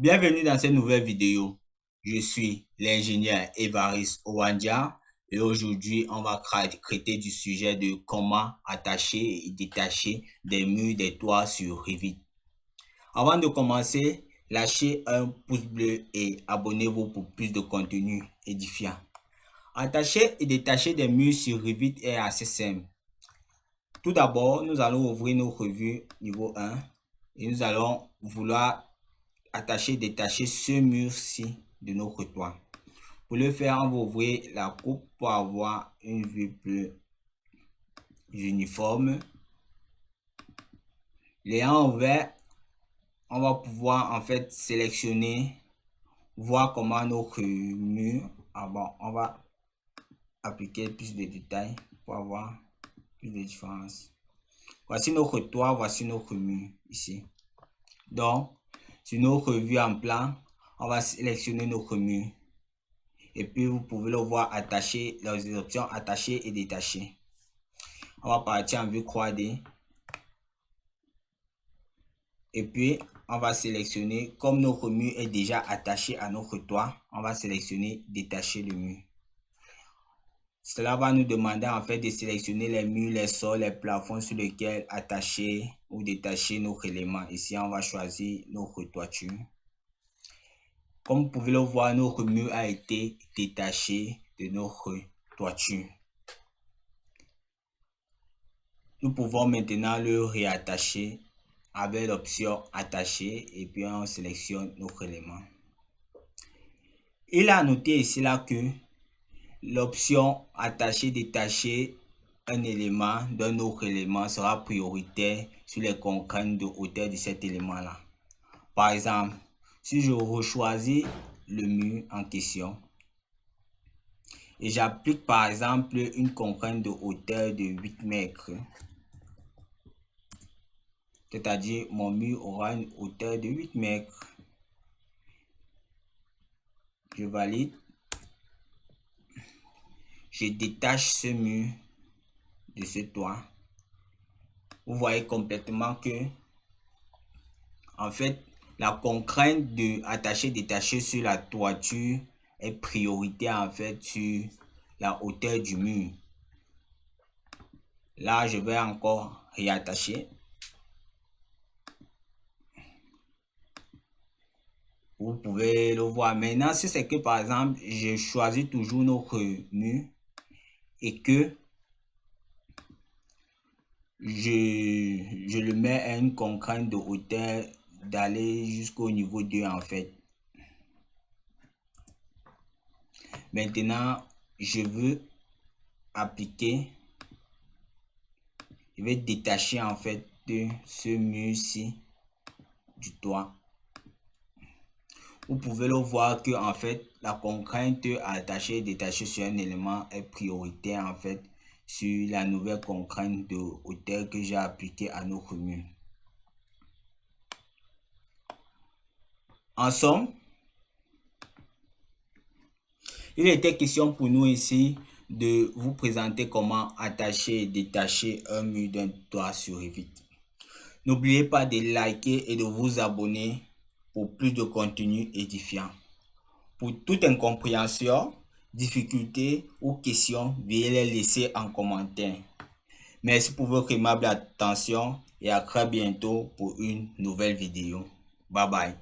Bienvenue dans cette nouvelle vidéo. Je suis l'ingénieur Évariste Owandia et aujourd'hui, on va traiter du sujet de comment attacher et détacher des murs des toits sur Revit. Avant de commencer, lâchez un pouce bleu et abonnez-vous pour plus de contenu édifiant. Attacher et détacher des murs sur Revit est assez simple. Tout d'abord, nous allons ouvrir nos revues niveau 1 et nous allons vouloir attacher, détacher ce mur-ci de notre toit. Pour le faire, on va ouvrir la coupe pour avoir une vue plus uniforme. L'ayant ouvert, on va pouvoir en fait sélectionner, voir comment notre mur. On va appliquer plus de détails pour avoir plus de différence. Voici notre toit, voici notre mur ici. Donc, sur notre vue en plan, on va sélectionner notre mur. Et puis, vous pouvez le voir attaché, les options attacher et détacher. On va partir en vue 3D. Et puis, on va sélectionner, comme notre mur est déjà attaché à notre toit, on va sélectionner détacher le mur. Cela va nous demander en fait de sélectionner les murs, les sols, les plafonds sur lesquels attacher ou détacher notre élément. Ici, on va choisir notre toiture. Comme vous pouvez le voir, notre mur a été détaché de notre toiture. Nous pouvons maintenant le réattacher avec l'option attacher et puis on sélectionne notre élément. Il a noté ici là que l'option attacher, détacher un élément d'un autre élément sera prioritaire sur les contraintes de hauteur de cet élément là. Par exemple, si je rechoisis le mur en question et j'applique par exemple une contrainte de hauteur de 8 mètres, c'est-à-dire mon mur aura une hauteur de 8 mètres. Je valide. Je détache ce mur de ce toit. Vous voyez complètement que, en fait, la contrainte de attacher, détacher sur la toiture est prioritaire en fait sur la hauteur du mur. Là, je vais encore réattacher. Vous pouvez le voir. Maintenant, si c'est que par exemple, je choisis toujours notre mur et que je le mets à une contrainte de hauteur d'aller jusqu'au niveau 2 en fait. Maintenant, je veux appliquer, je vais détacher en fait de ce mur-ci du toit. Vous pouvez le voir que en fait la contrainte à attacher et détacher sur un élément est prioritaire en fait sur la nouvelle contrainte de hauteur que j'ai appliquée à notre mur. En somme, il était question pour nous ici de vous présenter comment attacher et détacher un mur d'un toit sur Revit. N'oubliez pas de liker et de vous abonner pour plus de contenu édifiant. Pour toute incompréhension, difficulté ou question, veuillez les laisser en commentaire. Merci pour votre aimable attention et à très bientôt pour une nouvelle vidéo. Bye bye.